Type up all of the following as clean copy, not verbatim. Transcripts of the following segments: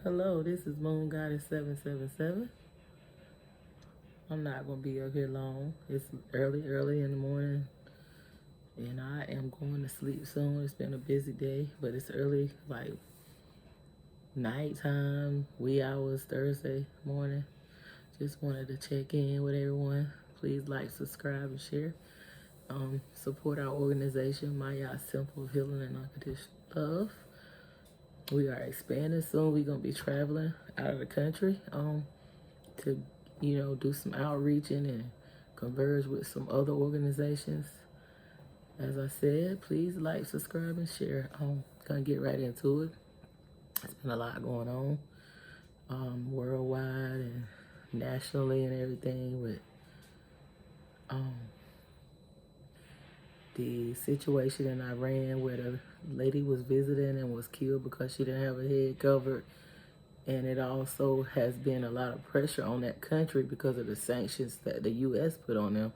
Hello, this is Moon Goddess 777. I'm not gonna be up here long. It's early in the morning, and I am going to sleep soon. It's been a busy day, but it's early, like nighttime, wee hours, Thursday morning. Just wanted to check in with everyone. Please like, subscribe, and share. Support our organization, My Yacht Simple of Healing and Unconditional Love. We are expanding soon. We're gonna be traveling out of the country. To do some outreaching and converge with some other organizations. As I said, please like, subscribe, and share. I'm gonna get right into it. It's been a lot going on, worldwide and nationally and everything with um, the situation in Iran where the lady was visiting and was killed because she didn't have her head covered. And it also has been a lot of pressure on that country because of the sanctions that the U.S. put on them.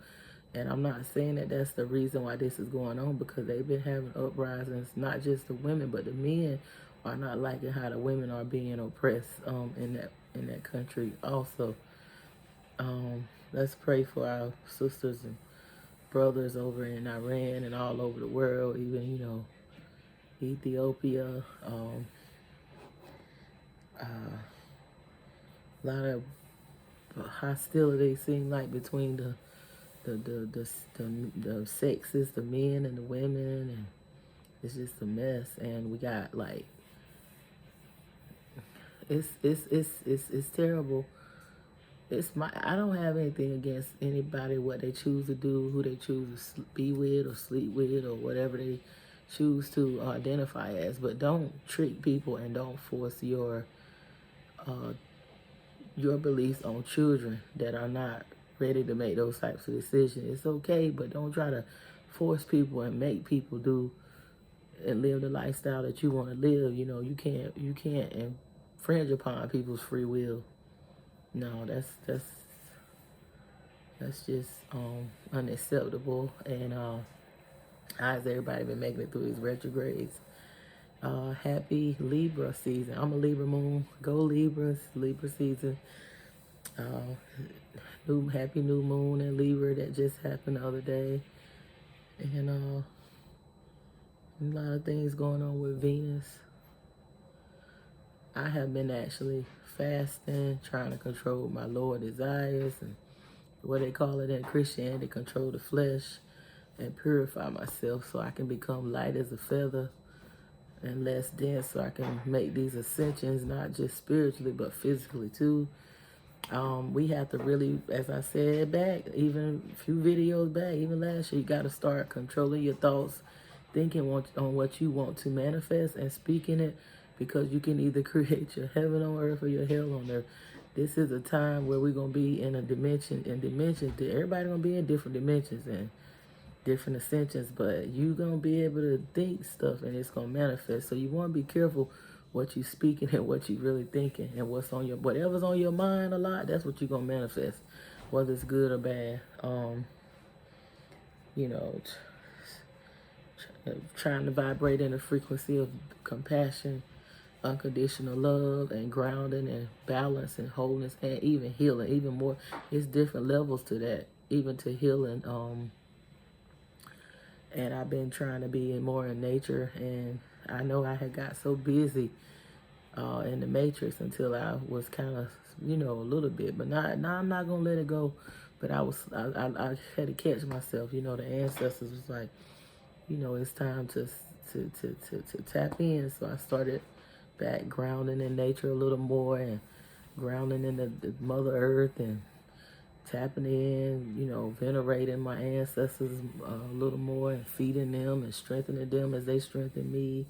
And I'm not saying that that's the reason why this is going on, because they've been having uprisings, not just the women, but the men are not liking how the women are being oppressed in that country also. Let's pray for our sisters and brothers over in Iran and all over the world, even, Ethiopia. A lot of hostility seem like between the sexes, the men and the women, and it's just a mess. And we got like it's terrible. I don't have anything against anybody, what they choose to do, who they choose to be with or sleep with or whatever they choose to identify as, but don't trick people and don't force uh, your beliefs on children that are not ready to make those types of decisions. It's okay, but don't try to force people and make people do and live the lifestyle that you want to live. You can't infringe upon people's free will. No, that's just unacceptable. And how's everybody been making it through these retrogrades? Happy Libra season. I'm a Libra moon. Go Libras, Libra season. Happy new moon in Libra that just happened the other day. And a lot of things going on with Venus. I have been actually fasting, trying to control my lower desires and what they call it in Christianity, control the flesh and purify myself so I can become light as a feather and less dense, so I can make these ascensions, not just spiritually, but physically too. We have to really, as I said back, even a few videos back, even last year, you got to start controlling your thoughts, thinking on what you want to manifest and speaking it, because you can either create your heaven on earth or your hell on earth. This is a time where we're going to be in dimensions. Everybody going to be in different dimensions and different ascensions, but you going to be able to think stuff and it's going to manifest. So you want to be careful what you speaking and what you really thinking, and whatever's on your mind a lot, that's what you're going to manifest, whether it's good or bad. You know, trying to vibrate in the frequency of compassion, unconditional love, and grounding and balance and wholeness, and even healing, even more. It's different levels to that, even to healing. And I've been trying to be more in nature, and I know I had got so busy in the matrix until I was kind of, a little bit, but now I'm not gonna let it go. But I had to catch myself. The ancestors was like, it's time to tap in. So I started back grounding in nature a little more and grounding in the Mother Earth and tapping in, venerating my ancestors a little more and feeding them and strengthening them as they strengthen me.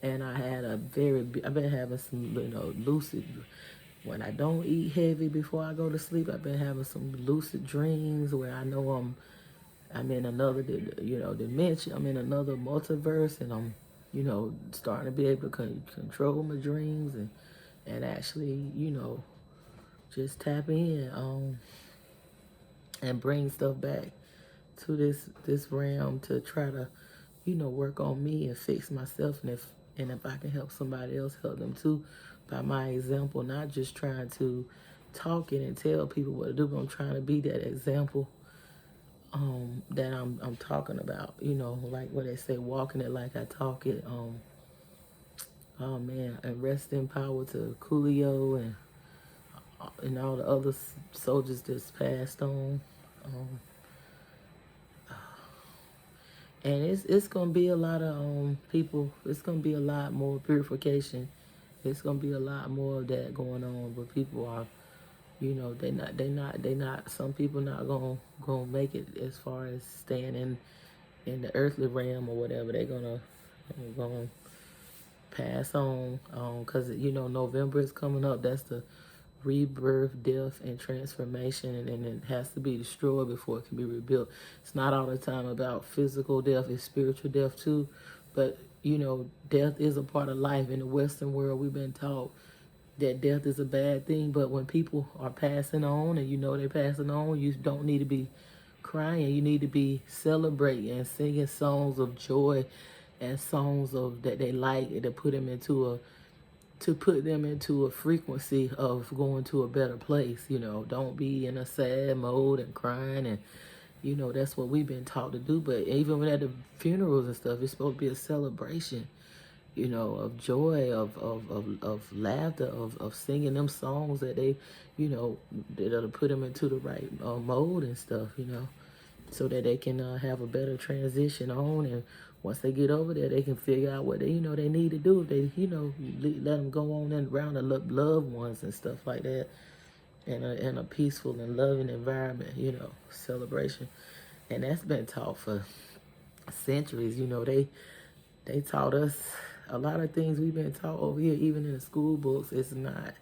And I've been having some, lucid, when I don't eat heavy before I go to sleep, I've been having some lucid dreams where I know I'm in another, dimension. I'm in another multiverse, and I'm, starting to be able to control my dreams and actually, just tap in and bring stuff back to this realm to try to, work on me and fix myself. And if And if I can help somebody else, help them too by my example, not just trying to talk it and tell people what to do, but I'm trying to be that example that I'm talking about. You know, like what they say, walking it like I talk it. Oh man, and rest in power to Coolio and all the other soldiers that's passed on. Um, and it's gonna be a lot of people. It's gonna be a lot more purification. It's gonna be a lot more of that going on. But people are, you know, they not. Some people not gonna make it as far as staying in the earthly realm or whatever. They're gonna pass on. Cause you know November is coming up. That's the rebirth, death, and transformation, and it has to be destroyed before it can be rebuilt. It's not all the time about physical death, it's spiritual death too. But you know, death is a part of life. In the Western world, we've been taught that death is a bad thing, but when people are passing on and you know they're passing on, you don't need to be crying. You need to be celebrating and singing songs of joy and songs of that they like to put them into a frequency of going to a better place. You know, don't be in a sad mode and crying, and you know that's what we've been taught to do. But even when at the funerals and stuff, it's supposed to be a celebration, you know, of joy, of laughter, of singing them songs that they, you know, that'll put them into the right mode and stuff, you know, so that they can have a better transition on. And once they get over there, they can figure out what they, you know, they need to do. They, you know, let them go on and around the loved ones and stuff like that in a peaceful and loving environment, you know, celebration. And that's been taught for centuries. You know, they taught us a lot of things we've been taught over here, even in the school books. It's not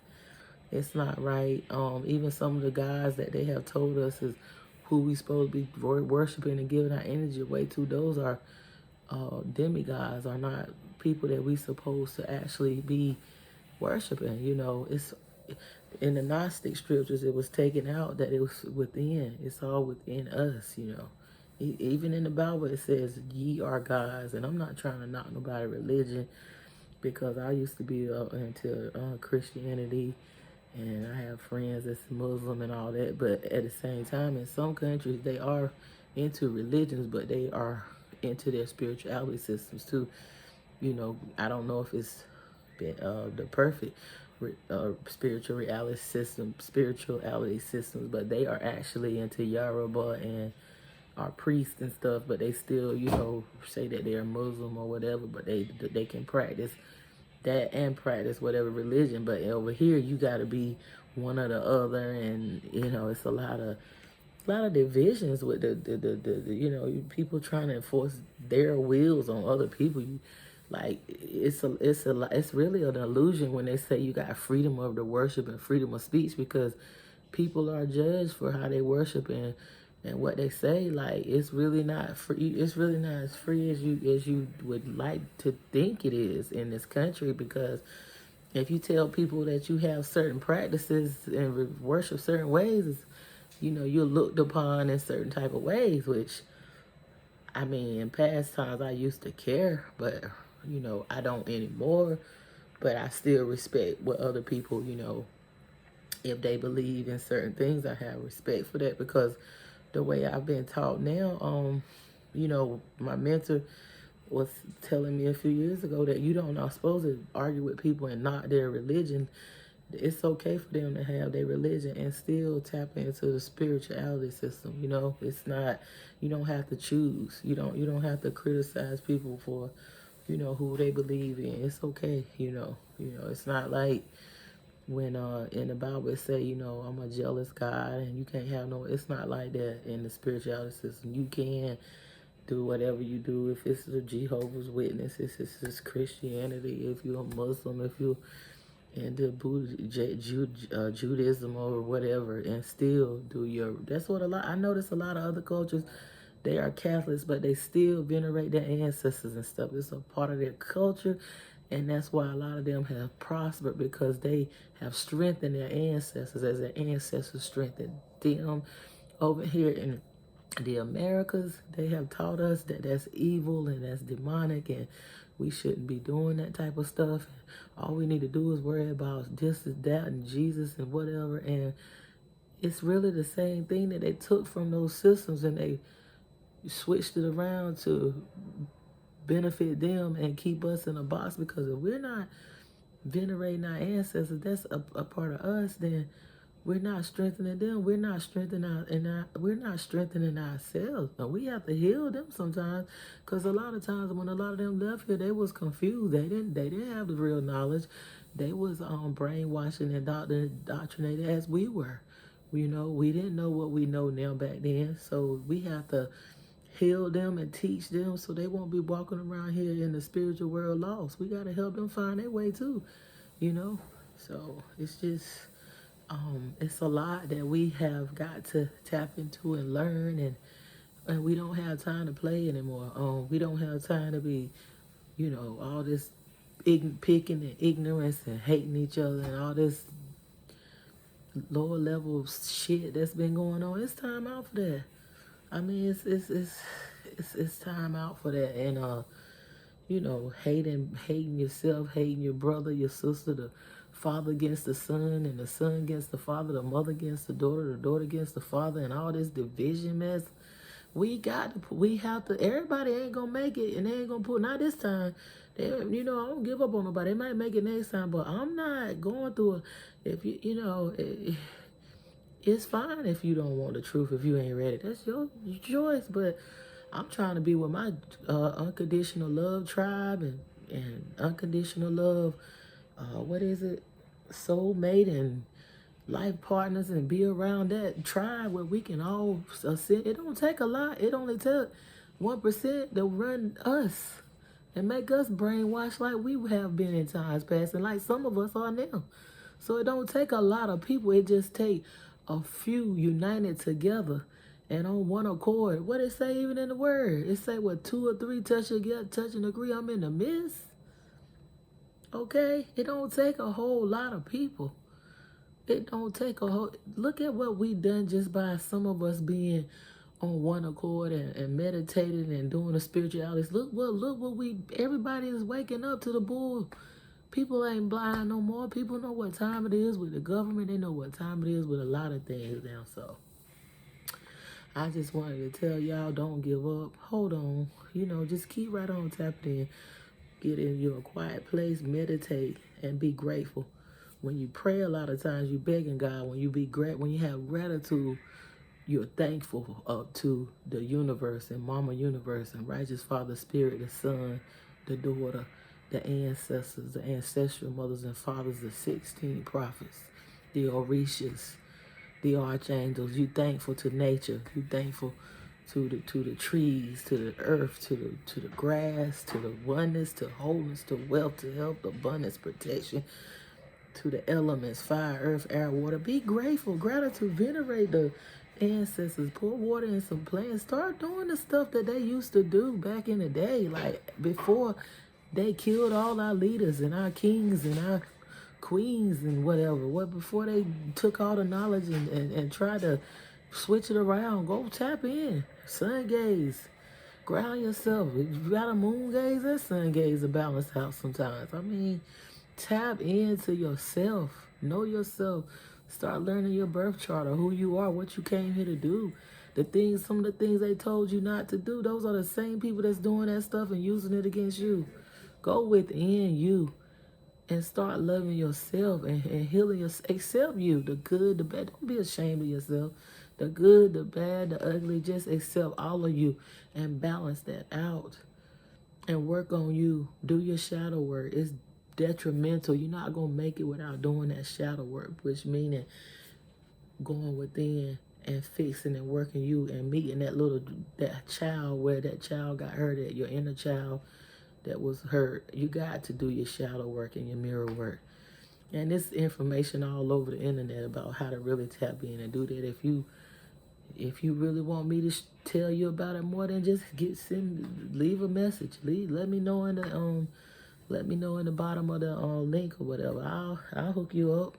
right. Even some of the guys that they have told us is who we supposed to be worshiping and giving our energy away to. Those are demigods, are not people that we supposed to actually be worshiping. You know, it's in the Gnostic scriptures. It was taken out that it was within. It's all within us. You know. Even in the Bible, it says, ye are gods. And I'm not trying to knock nobody religion, because I used to be into Christianity, and I have friends that's Muslim and all that. But at the same time, in some countries, they are into religions, but they are into their spirituality systems too. You know, I don't know if it's the perfect spirituality systems, but they are actually into Yoruba and are priests and stuff, but they still, you know, say that they're Muslim or whatever, but they can practice that and practice whatever religion. But over here, you got to be one or the other, and you know, it's a lot of divisions with the you know, people trying to enforce their wills on other people. It's really an illusion when they say you got freedom of the worship and freedom of speech, because people are judged for how they worship and what they say. Like, it's really not free. It's really not as free as you would like to think it is in this country, because if you tell people that you have certain practices and worship certain ways, you know, you're looked upon in certain type of ways, which, I mean, in past times I used to care, but, you know, I don't anymore. But I still respect what other people, you know, if they believe in certain things, I have respect for that, because the way I've been taught now, you know, my mentor was telling me a few years ago that you don't are supposed to argue with people and not their religion. It's okay for them to have their religion and still tap into the spirituality system. You know, it's not, you don't have to choose. You don't have to criticize people for, you know, who they believe in. It's okay, you know. It's not like when in the Bible it say, you know, I'm a jealous God and you can't have no. It's not like that in the spirituality system. You can do whatever you do. If it's the Jehovah's Witnesses, if it's Christianity, if you're a Muslim, if you're into Judaism or whatever, and still do your. That's what a lot. I notice a lot of other cultures, they are Catholics, but they still venerate their ancestors and stuff. It's a part of their culture, and that's why a lot of them have prospered, because they have strengthened their ancestors as their ancestors strengthened them. Over here in the Americas, they have taught us that that's evil and that's demonic, and We shouldn't be doing that type of stuff. All we need to do is worry about this and that and Jesus and whatever. And it's really the same thing that they took from those systems and they switched it around to benefit them and keep us in a box. Because if we're not venerating our ancestors, that's a part of us, then we're not strengthening them. We're not strengthening ourselves. And we have to heal them sometimes, because a lot of times when a lot of them left here, they was confused. They didn't have the real knowledge. They was brainwashing and indoctrinated as we were. You know, we didn't know what we know now back then. So we have to heal them and teach them so they won't be walking around here in the spiritual world lost. We got to help them find their way too, you know. So it's just it's a lot that we have got to tap into and learn, and we don't have time to play anymore. We don't have time to be, you know, all this picking and ignorance and hating each other and all this lower level shit that's been going on. It's time out for that. I mean, it's time out for that. And you know, hating yourself, hating your brother, your sister, the father against the son, and the son against the father, the mother against the daughter against the father, and all this division mess. We have to. Everybody ain't gonna make it, and they ain't gonna put. Not this time. You know, I don't give up on nobody. They might make it next time, but I'm not going through it. If you know. It's fine if you don't want the truth, if you ain't ready. That's your choice. But I'm trying to be with my unconditional love tribe and unconditional love, what is it? Soulmate and life partners, and be around that tribe where we can all ascend. It don't take a lot. It only took 1% to run us and make us brainwashed like we have been in times past, and like some of us are now. So it don't take a lot of people. It just take a few united together and on one accord. What it say even in the word? It say what, 2 or 3 touch and agree, I'm in the midst. Okay? It don't take a whole lot of people. It don't take a whole. Look at what we done just by some of us being on one accord and meditating and doing the spiritualities. Look what everybody is waking up to the bull. People ain't blind no more. People know what time it is with the government. They know what time it is with a lot of things now. So I just wanted to tell y'all, don't give up. Hold on. You know, just keep right on tapping in. Get in your quiet place, meditate, and be grateful. When you pray, a lot of times you begging God. When you have gratitude, you're thankful up to the universe and Mama Universe and Righteous Father Spirit, the Son, the daughter, the ancestors, the ancestral mothers and fathers, the 16 prophets, the Orishas, the archangels. You thankful to nature. You thankful to the trees, to the earth, to the grass, to the oneness, to wholeness, to wealth, to health, abundance, protection, to the elements, fire, earth, air, water. Be grateful, gratitude, venerate the ancestors, pour water in some plants. Start doing the stuff that they used to do back in the day, like before they killed all our leaders and our kings and our queens and whatever. Before they took all the knowledge and tried to switch it around. Go tap in. Sun gaze. Ground yourself. If you got a moon gaze and sun gaze, a balanced house sometimes. I mean, tap into yourself. Know yourself. Start learning your birth chart of who you are, what you came here to do. Some of the things they told you not to do, those are the same people that's doing that stuff and using it against you. Go within you and start loving yourself and healing yourself. Accept you, the good, the bad. Don't be ashamed of yourself. The good, the bad, the ugly. Just accept all of you and balance that out. And work on you. Do your shadow work. It's detrimental. You're not going to make it without doing that shadow work, which meaning going within and fixing and working you and meeting that child where that child got hurt at, your inner child that was hurt. You got to do your shadow work and your mirror work. And this information all over the internet about how to really tap in and do that. If you really want me to tell you about it more, than just leave a message. Let me know in the bottom of the link or whatever. I'll hook you up.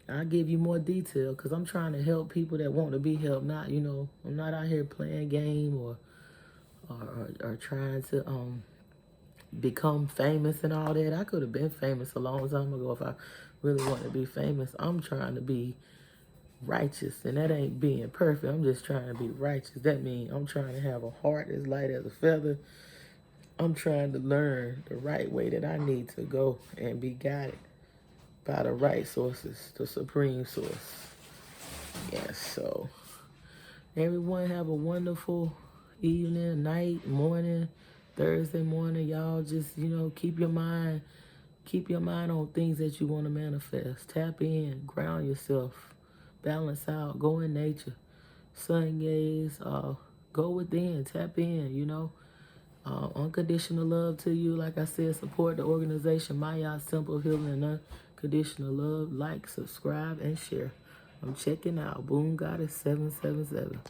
I'll give you more detail because I'm trying to help people that want to be helped. Not, I'm not out here playing game or trying to become famous and all that. I could have been famous a long time ago if I really wanted to be famous. I'm trying to be righteous, and that ain't being perfect. I'm just trying to be righteous. That means I'm trying to have a heart as light as a feather. I'm trying to learn the right way that I need to go and be guided by the right sources, the supreme source. Yes, so everyone have a wonderful evening, night, morning, Thursday morning. Y'all just, keep your mind on things that you want to manifest. Tap in, ground yourself, balance out, go in nature, sun gaze, go within, tap in, unconditional love to you. Like I said, support the organization, Maya Simple Healing and Unconditional Love. Like, subscribe, and share. I'm checking out. Boom Goddess 777.